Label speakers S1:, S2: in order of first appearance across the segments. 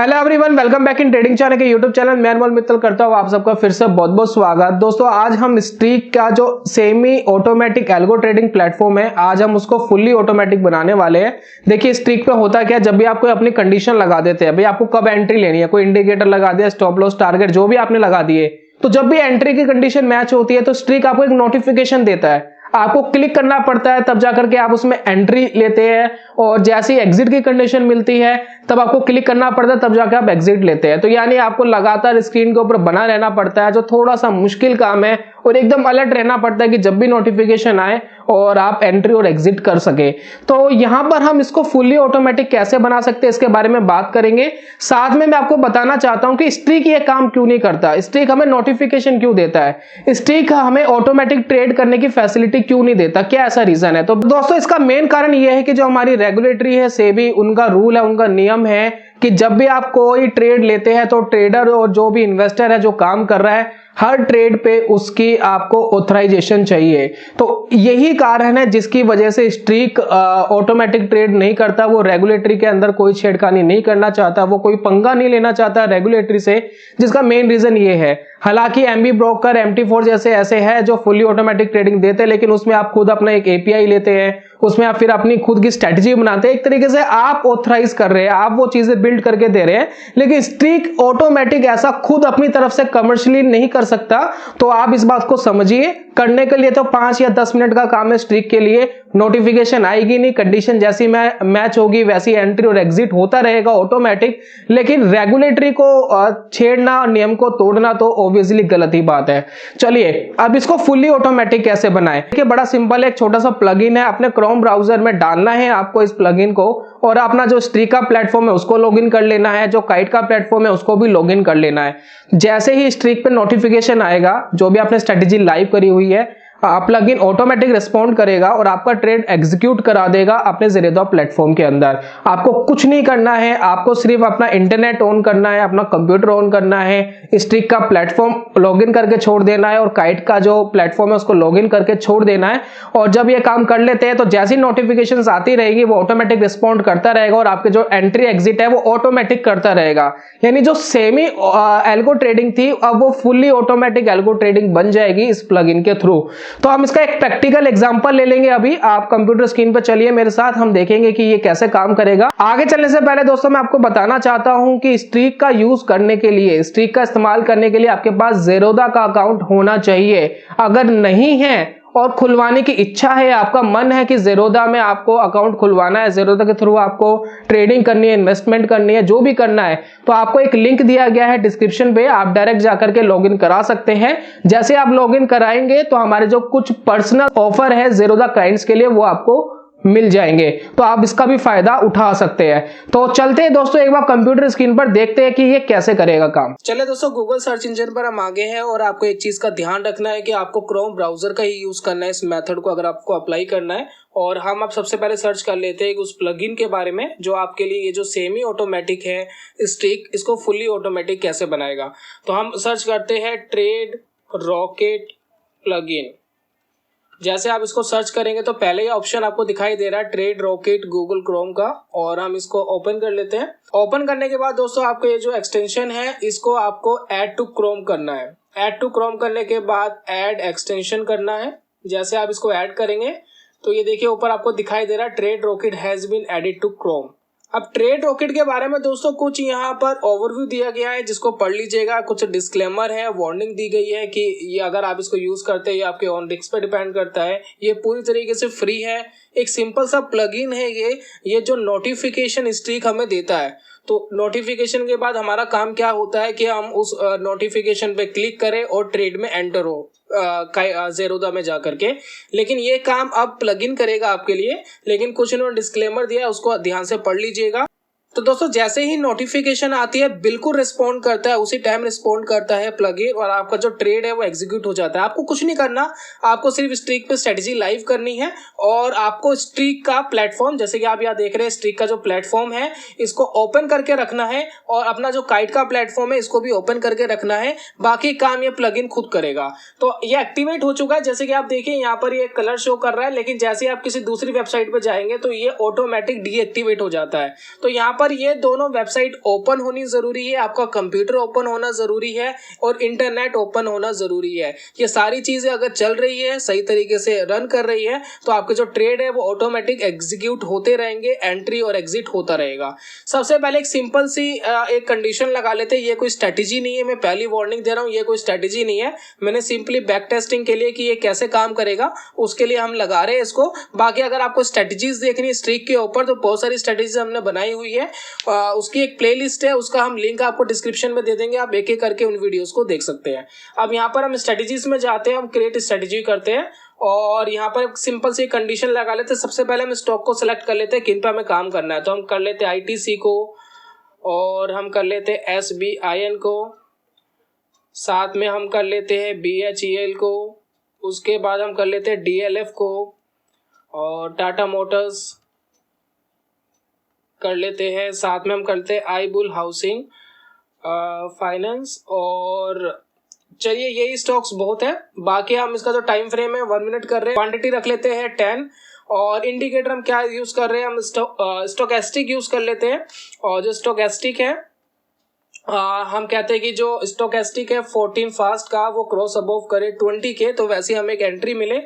S1: Hello everyone, welcome back in trading channel के YouTube channel. मैं अनमोल मित्तल करता हूं आप सबका फिर से बहुत बहुत स्वागत। दोस्तों आज हम स्ट्रीक का जो semi automatic algo trading platform है, आज हम उसको फुल्ली ऑटोमेटिक बनाने वाले हैं। देखिए स्ट्रीक पे होता क्या, जब भी आप कोई अपनी कंडीशन लगा देते हैं, भाई आपको कब एंट्री लेनी है, कोई इंडिकेटर लगा दिया, स्टॉप लॉस टारगेट जो भी आपने लगा दिए, तो जब भी एंट्री की कंडीशन मैच होती है तो स्ट्रीक आपको एक नोटिफिकेशन देता है। आपको क्लिक करना पड़ता है तब जाकर के आप उसमें एंट्री लेते हैं, और जैसे ही एग्जिट की कंडीशन मिलती है तब आपको क्लिक करना पड़ता है, तब जाकर आप एग्जिट लेते हैं। तो यानी आपको लगातार स्क्रीन के ऊपर बना रहना पड़ता है, जो थोड़ा सा मुश्किल काम है, और एकदम अलर्ट रहना पड़ता है कि जब भी नोटिफिकेशन आए और आप एंट्री और एग्जिट कर सके। तो यहां पर हम इसको फुल्ली ऑटोमेटिक कैसे बना सकते हैं इसके बारे में बात करेंगे। साथ में मैं आपको बताना चाहता हूं कि स्ट्रीक ये काम क्यों नहीं करता, स्ट्रीक हमें नोटिफिकेशन क्यों देता है, स्ट्रीक हमें ऑटोमेटिक ट्रेड करने की फैसिलिटी क्यों नहीं देता, क्या ऐसा रीजन है। तो दोस्तों इसका मेन कारण यह है कि जो हमारी रेगुलेटरी है, सेबी, उनका रूल है, उनका नियम है कि जब भी आप कोई ट्रेड लेते हैं तो ट्रेडर और जो भी इन्वेस्टर है जो काम कर रहा है, हर ट्रेड पे उसकी आपको ऑथराइजेशन चाहिए। तो यही कारण है जिसकी वजह से स्ट्रीक ऑटोमेटिक ट्रेड नहीं करता। वो रेगुलेटरी के अंदर कोई छेड़खानी नहीं करना चाहता, वो कोई पंगा नहीं लेना चाहता रेगुलेटरी से, जिसका मेन रीजन ये है। हालांकि एमबी ब्रोकर, MT4 जैसे ऐसे हैं जो फुली ऑटोमेटिक ट्रेडिंग देते हैं, लेकिन उसमें आप खुद अपना एक API लेते हैं, उसमें आप फिर अपनी खुद की स्ट्रेटजी बनाते हैं। एक तरीके से आप ऑथराइज कर रहे हैं, आप वो चीजें बिल्ड करके दे रहे हैं, लेकिन स्ट्रीक ऑटोमेटिक ऐसा खुद अपनी तरफ से कमर्शियली नहीं कर सकता। तो आप इस बात को समझिए, करने के लिए तो 5 या 10 मिनट का काम है स्ट्रीक के लिए। नोटिफिकेशन आएगी नहीं, कंडीशन जैसी मैच होगी वैसी एंट्री और एग्जिट होता रहेगा ऑटोमेटिक। लेकिन रेगुलेटरी को छेड़ना, नियम को तोड़ना तो ऑब्वियसली गलत ही बात है। चलिए अब इसको फुल्ली ऑटोमेटिक कैसे बनाएं। देखिए बड़ा सिंपल है, एक छोटा सा प्लगइन है, अपने क्रोम ब्राउजर में डालना है आपको इस प्लगइन को, और अपना जो स्ट्रीक का प्लेटफॉर्म है उसको लॉगिन कर लेना है, जो काइट का प्लेटफॉर्म है उसको भी लॉगिन कर लेना है। जैसे ही स्ट्रीक पे नोटिफिकेशन आएगा, जो भी आपने स्ट्रेटेजी लाइव करी हुई है, प्लगइन ऑटोमेटिक रिस्पॉन्ड करेगा और आपका ट्रेड एग्जीक्यूट करा देगा अपने ज़ेरोधा प्लेटफॉर्म के अंदर। आपको कुछ नहीं करना है, आपको सिर्फ अपना इंटरनेट ऑन करना है, अपना कंप्यूटर ऑन करना है, स्ट्रीक का प्लेटफॉर्म लॉगिन करके छोड़ देना है, और काइट का जो प्लेटफॉर्म है उसको लॉगिन करके छोड़ देना है। और जब ये काम कर लेते हैं तो जैसी नोटिफिकेशंस आती रहेगी वो ऑटोमेटिक रिस्पॉन्ड करता रहेगा, और आपके जो एंट्री एग्जिट है वो ऑटोमेटिक करता रहेगा। यानी जो सेमी एल्गो ट्रेडिंग थी अब वो फुल्ली ऑटोमेटिक एल्गो ट्रेडिंग बन जाएगी इस प्लगइन के थ्रू। तो हम इसका एक प्रैक्टिकल एग्जांपल ले लेंगे। अभी आप कंप्यूटर स्क्रीन पर चलिए मेरे साथ, हम देखेंगे कि ये कैसे काम करेगा। आगे चलने से पहले दोस्तों मैं आपको बताना चाहता हूं कि स्ट्रीक का यूज करने के लिए, स्ट्रीक का इस्तेमाल करने के लिए आपके पास ज़ेरोधा का अकाउंट होना चाहिए। अगर नहीं है और खुलवाने की इच्छा है, आपका मन है कि ज़ेरोधा में आपको अकाउंट खुलवाना है, ज़ेरोधा के थ्रू आपको ट्रेडिंग करनी है, इन्वेस्टमेंट करनी है, जो भी करना है, तो आपको एक लिंक दिया गया है डिस्क्रिप्शन पे, आप डायरेक्ट जाकर के लॉगिन करा सकते हैं। जैसे आप लॉगिन कराएंगे तो हमारे जो कुछ पर्सनल ऑफर है ज़ेरोधा क्लाइंट्स के लिए वो आपको मिल जाएंगे, तो आप इसका भी फायदा उठा सकते हैं। तो चलते हैं दोस्तों एक बार कंप्यूटर स्क्रीन पर, देखते हैं कि ये कैसे करेगा काम। चलिए दोस्तों गूगल सर्च इंजन पर हम आगे हैं, और आपको एक चीज का ध्यान रखना है कि आपको क्रोम ब्राउजर का ही यूज करना है इस मेथड को, अगर आपको अप्लाई करना है। और हम अब सबसे पहले सर्च कर लेते हैं उस प्लगइन के बारे में जो आपके लिए ये जो सेमी ऑटोमेटिक है स्ट्रीक, इसको फुल्ली ऑटोमेटिक कैसे बनाएगा। तो हम सर्च करते हैं ट्रेड रॉकेट प्लगइन। जैसे आप इसको सर्च करेंगे तो पहले ही ऑप्शन आपको दिखाई दे रहा है ट्रेड रॉकेट गूगल क्रोम का, और हम इसको ओपन कर लेते हैं। ओपन करने के बाद दोस्तों आपको ये जो एक्सटेंशन है इसको आपको ऐड टू क्रोम करना है। ऐड टू क्रोम करने के बाद ऐड एक्सटेंशन करना है। जैसे आप इसको ऐड करेंगे तो ये देखिए ऊपर आपको दिखाई दे रहा है trade rocket has been added to Chrome. अब ट्रेड रॉकेट के बारे में दोस्तों कुछ यहाँ पर ओवरव्यू दिया गया है जिसको पढ़ लीजिएगा। कुछ डिस्क्लेमर है, वार्निंग दी गई है कि ये अगर आप इसको यूज करते हैं ये आपके ऑन रिस्क पे डिपेंड करता है। ये पूरी तरीके से फ्री है, एक सिंपल सा प्लगइन है ये जो नोटिफिकेशन स्ट्रीक हमें देता है। तो नोटिफिकेशन के बाद हमारा काम क्या होता है कि हम उस नोटिफिकेशन पे क्लिक करें और ट्रेड में एंटर हो ज़ेरोधा में जाकर के। लेकिन ये काम अब प्लगइन करेगा आपके लिए, लेकिन कुछ इन्होंने डिस्क्लेमर दिया है उसको ध्यान से पढ़ लीजिएगा। तो दोस्तों जैसे ही नोटिफिकेशन आती है बिल्कुल रिस्पॉन्ड करता है, उसी टाइम रिस्पॉन्ड करता है प्लगइन, और आपका जो ट्रेड है वो एग्जीक्यूट हो जाता है। आपको कुछ नहीं करना, आपको सिर्फ स्ट्रीक पे स्ट्रेटजी लाइव करनी है, और आपको स्ट्रीक का प्लेटफॉर्म, जैसे कि आप यहाँ देख रहे हैं स्ट्रीक का जो प्लेटफॉर्म है इसको ओपन करके रखना है, और अपना जो काइट का प्लेटफॉर्म है इसको भी ओपन करके रखना है। बाकी काम ये प्लगइन खुद करेगा। तो ये एक्टिवेट हो चुका है, जैसे कि आप देखिए यहाँ पर ये कलर शो कर रहा है, लेकिन जैसे आप किसी दूसरी वेबसाइट पर जाएंगे तो ये ऑटोमेटिक डीएक्टिवेट हो जाता है। तो यहाँ पर ये दोनों वेबसाइट ओपन होनी जरूरी है, आपका कंप्यूटर ओपन होना जरूरी है और इंटरनेट ओपन होना जरूरी है। ये सारी चीजें अगर चल रही है, सही तरीके से रन कर रही है, तो आपके जो ट्रेड है वो ऑटोमेटिक एग्जीक्यूट होते रहेंगे, एंट्री और एग्जिट होता रहेगा। सबसे पहले एक सिंपल सी एक कंडीशन लगा लेते हैं। ये कोई स्ट्रेटेजी नहीं है, मैं पहली वार्निंग दे रहा हूँ, ये कोई स्ट्रेटेजी नहीं है। मैंने सिंपली बैक टेस्टिंग के लिए कि ये कैसे काम करेगा उसके लिए हम लगा रहे हैं इसको। बाकी अगर आपको स्ट्रेटेजीज देखनी स्ट्रीक के ऊपर तो बहुत सारी स्ट्रेटेजीज हमने बनाई हुई है, उसकी एक प्लेलिस्ट है, उसका हम लिंक आपको डिस्क्रिप्शन में दे देंगे, आप एक एक करके उन वीडियोस को देख सकते हैं। अब यहाँ पर हम स्ट्रेटेजीज में जाते हैं, हम क्रिएट स्ट्रेटेजी करते हैं और यहाँ पर सिंपल सी कंडीशन लगा लेते हैं। सबसे पहले हम स्टॉक को सिलेक्ट कर लेते हैं किन पे हमें काम करना है। तो हम कर लेते हैं ITC को और हम कर लेते हैं SBIN को, साथ में हम कर लेते हैं BHEL को, उसके बाद हम कर लेते हैं DLF को और टाटा मोटर्स कर लेते हैं, साथ में हम करते हैं iBull हाउसिंग फाइनेंस। और चलिए यही स्टॉक्स बहुत है। बाकी हम इसका जो टाइम फ्रेम है 1 मिनट कर रहे हैं। क्वांटिटी रख लेते हैं 10 और इंडिकेटर हम क्या यूज कर रहे हैं, हम स्टोकेस्टिक यूज कर लेते हैं। और जो स्टोकेस्टिक है हम कहते हैं कि जो स्टोकेस्टिक है 14 फास्ट का वो क्रॉस अबव करे 20 के तो वैसे हमें एक एंट्री मिले।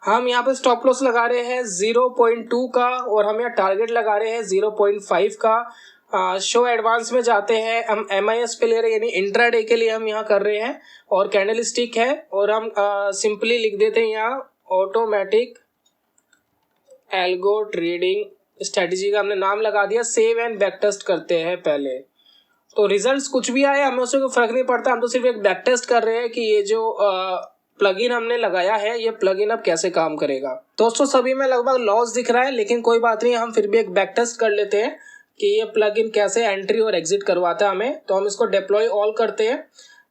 S1: हम यहाँ पे स्टॉप लॉस लगा रहे हैं 0.2 का और हम यहाँ टारगेट लगा रहे हैं 0.5 का। शो एडवांस में जाते हैं, हम MIS पे ले रहे हैं यानी इंट्राडे के लिए हम यहाँ कर रहे हैं और कैंडल स्टिक है और हम सिंपली लिख देते हैं यहाँ ऑटोमेटिक एल्गो ट्रेडिंग स्ट्रेटेजी का हमने नाम लगा दिया। सेव एंड बैक टेस्ट करते हैं पहले। तो रिजल्ट्स कुछ भी आए हमें उससे कोई फर्क नहीं पड़ता, हम तो सिर्फ एक बैक टेस्ट कर रहे हैं कि ये जो प्लगइन हमने लगाया है ये प्लगइन अब कैसे काम करेगा। दोस्तों सभी में लगभग लॉस दिख रहा है लेकिन कोई बात नहीं, हम फिर भी एक बैक टेस्ट कर लेते हैं कि ये प्लगइन कैसे एंट्री और एग्जिट करवाता है हमें। तो हम इसको डिप्लॉय ऑल करते हैं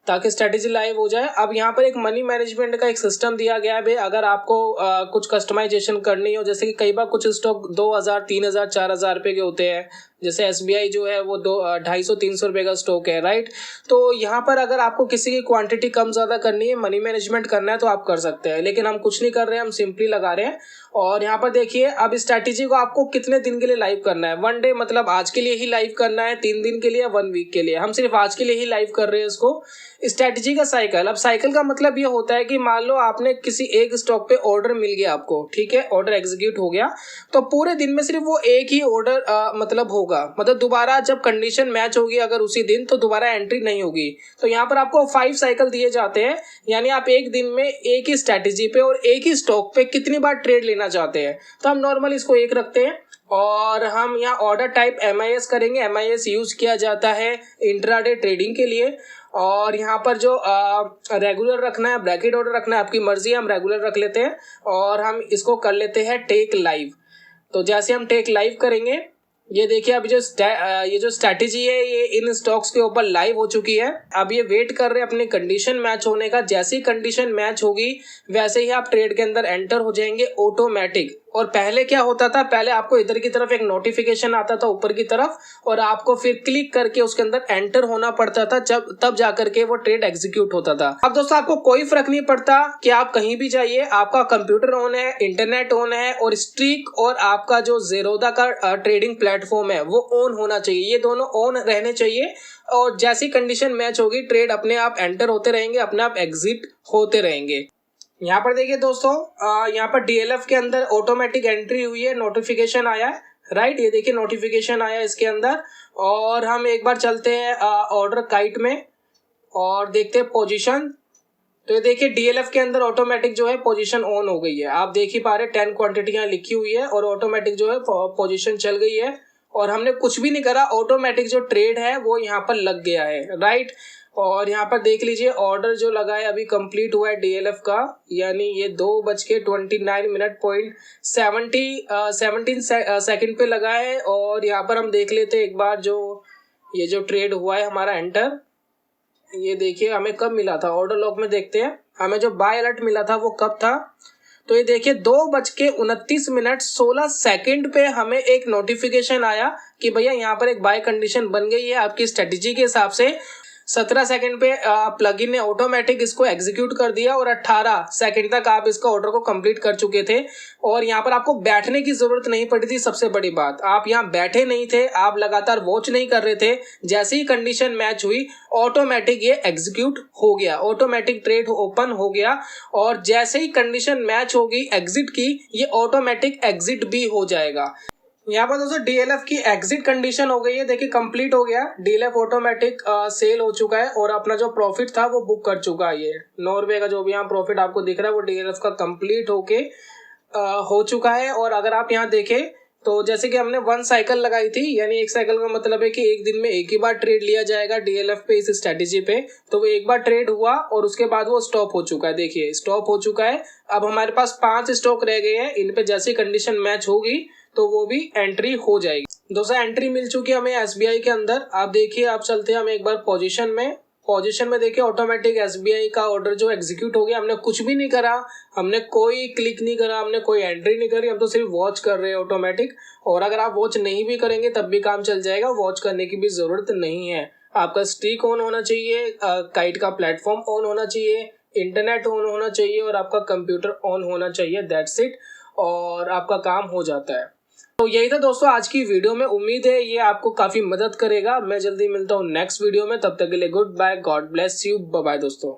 S1: ताकि स्ट्रेटेजी लाइव हो जाए। अब यहाँ पर एक मनी मैनेजमेंट का एक सिस्टम दिया गया है भाई, अगर आपको कुछ कस्टमाइजेशन करनी हो, जैसे कि कई बार कुछ स्टॉक 2000 3000 4000 रुपए के होते हैं, जैसे SBI जो है वो 250-300 रुपए का स्टॉक है, राइट। तो यहाँ पर अगर आपको किसी की क्वांटिटी कम ज़्यादा करनी है, मनी मैनेजमेंट करना है तो आप कर सकते हैं, लेकिन हम कुछ नहीं कर रहे हैं, हम सिंपली लगा रहे हैं। और यहाँ पर देखिए अब स्ट्रैटेजी को आपको कितने दिन के लिए लाइव करना है, 1 डे मतलब आज के लिए ही लाइव करना है, 3 दिन के लिए, 1 वीक के लिए। हम सिर्फ आज के लिए ही लाइव कर रहे हैं इसको। स्ट्रैटेजी का साइकिल, अब साइकिल का मतलब ये होता है कि मान लो आपने किसी एक स्टॉक पे ऑर्डर मिल गया आपको, ठीक है, ऑर्डर एग्जीक्यूट हो गया, तो पूरे दिन में सिर्फ वो एक ही ऑर्डर मतलब होगा, मतलब दोबारा जब कंडीशन मैच होगी अगर उसी दिन तो दोबारा एंट्री नहीं होगी। तो यहाँ पर आपको 5 साइकिल दिए जाते हैं, यानी आप एक दिन में एक ही स्ट्रैटेजी पे और एक ही स्टॉक पे कितनी बार ट्रेड लेना चाहते हैं। तो हम नॉर्मली इसको 1 रखते हैं और हम यहाँ ऑर्डर टाइप MIS करेंगे। MIS यूज किया जाता है इंट्राडे ट्रेडिंग के लिए। और यहाँ पर जो रेगुलर रखना है, ब्रैकेट ऑर्डर रखना है, आपकी मर्जी है, हम रेगुलर रख लेते हैं और हम इसको कर लेते हैं टेक लाइव। तो जैसे हम टेक लाइव करेंगे, ये देखिए अभी ये जो स्ट्रैटेजी है ये इन स्टॉक्स के ऊपर लाइव हो चुकी है। अब ये वेट कर रहे हैं अपनी कंडीशन मैच होने का, जैसी कंडीशन मैच होगी वैसे ही आप ट्रेड के अंदर एंटर हो जाएंगे ऑटोमेटिक। और पहले क्या होता था, पहले आपको इधर की तरफ एक नोटिफिकेशन आता था ऊपर की तरफ और आपको फिर क्लिक करके उसके अंदर एंटर होना पड़ता था, तब जाकर के वो ट्रेड एग्जीक्यूट होता था। अब दोस्तों आपको कोई फर्क नहीं पड़ता कि आप कहीं भी जाइए, आपका कंप्यूटर ऑन है, इंटरनेट ऑन है और स्ट्रीक और आपका जो ज़ेरोधा का ट्रेडिंग प्लेटफॉर्म है वो ऑन होना चाहिए, ये दोनों ऑन रहने चाहिए। और जैसी कंडीशन मैच होगी ट्रेड अपने आप एंटर होते रहेंगे, अपने आप एग्जिट होते रहेंगे। यहाँ पर देखिए दोस्तों, यहाँ पर DLF के अंदर ऑटोमेटिक एंट्री हुई है, नोटिफिकेशन आया है, राइट। ये देखिए नोटिफिकेशन आया इसके अंदर। और हम एक बार चलते हैं ऑर्डर काइट में और देखते हैं पोजीशन। तो ये देखिए DLF के अंदर ऑटोमेटिक जो है पोजीशन ऑन हो गई है, आप देख ही पा रहे 10 क्वांटिटियां लिखी हुई है और ऑटोमेटिक जो है पोजीशन चल गई है और हमने कुछ भी नहीं करा, ऑटोमेटिक जो ट्रेड है वो यहाँ पर लग गया है, राइट। और यहाँ पर देख लीजिए ऑर्डर जो लगा है अभी कंप्लीट हुआ है DLF का, यानी ये 2:29.17 सेकंड पे लगा है। और यहाँ पर हम देख लेते हैं एक बार ये जो ट्रेड हुआ है हमारा एंटर, ये देखिए हमें कब मिला था, ऑर्डर लॉग में देखते हैं हमें जो बाय अलर्ट मिला था वो कब था। तो ये देखिए 2:29.16 पे हमें एक नोटिफिकेशन आया कि भैया यहाँ पर एक बाय कंडीशन बन गई है आपकी स्ट्रेटेजी के हिसाब से। 17 सेकंड पे प्लगइन ने ऑटोमेटिक इसको एग्जीक्यूट कर दिया और 18 सेकंड तक आप इसका ऑर्डर को कंप्लीट कर चुके थे। और यहाँ पर आपको बैठने की जरूरत नहीं पड़ी थी। सबसे बड़ी बात, आप यहाँ बैठे नहीं थे, आप लगातार वॉच नहीं कर रहे थे। जैसे ही कंडीशन मैच हुई ऑटोमेटिक ये एग्जीक्यूट हो गया, ऑटोमेटिक ट्रेड ओपन हो गया। और जैसे ही कंडीशन मैच होगी एग्जिट की, ये ऑटोमेटिक एग्जिट भी हो जाएगा। यहाँ पर दोस्तों डीएलएफ की एग्जिट कंडीशन हो गई है, देखिए कंप्लीट हो गया। डीएलएफ ऑटोमेटिक सेल हो चुका है और अपना जो प्रॉफिट था वो बुक कर चुका है। ये 9 रुपए का जो भी यहाँ प्रॉफिट आपको दिख रहा है वो डीएलएफ का कंप्लीट होके हो चुका है। और अगर आप यहाँ देखें तो जैसे कि हमने 1 साइकिल लगाई थी, यानी 1 साइकिल का मतलब है कि एक दिन में एक ही बार ट्रेड लिया जाएगा डीएलएफ पे, इस स्ट्रेटेजी पे। तो वो एक बार ट्रेड हुआ और उसके बाद वो स्टॉप हो चुका है। देखिए स्टॉप हो चुका है। अब हमारे पास 5 स्टॉक रह गए हैं, इन पे जैसी कंडीशन मैच होगी तो वो भी एंट्री हो जाएगी। दोस्तों एंट्री मिल चुकी है हमें एसबीआई के अंदर। आप देखिए, आप चलते हैं हम एक बार पोजीशन में देखिए ऑटोमेटिक एसबीआई का ऑर्डर जो एग्जीक्यूट हो गया। हमने कुछ भी नहीं करा, हमने कोई क्लिक नहीं करा, हमने कोई एंट्री नहीं करी, हम तो सिर्फ वॉच कर रहे हैं ऑटोमेटिक। और अगर आप वॉच नहीं भी करेंगे तब भी काम चल जाएगा, वॉच करने की भी जरूरत नहीं है। आपका स्टिक ऑन होना चाहिए, काइट का प्लेटफॉर्म ऑन होना चाहिए, इंटरनेट ऑन होना चाहिए और आपका कंप्यूटर ऑन होना चाहिए, दैट्स इट। और आपका काम हो जाता है। तो यही था दोस्तों आज की वीडियो में। उम्मीद है ये आपको काफी मदद करेगा। मैं जल्दी मिलता हूँ नेक्स्ट वीडियो में, तब तक के लिए goodbye, God bless you, bye bye दोस्तों।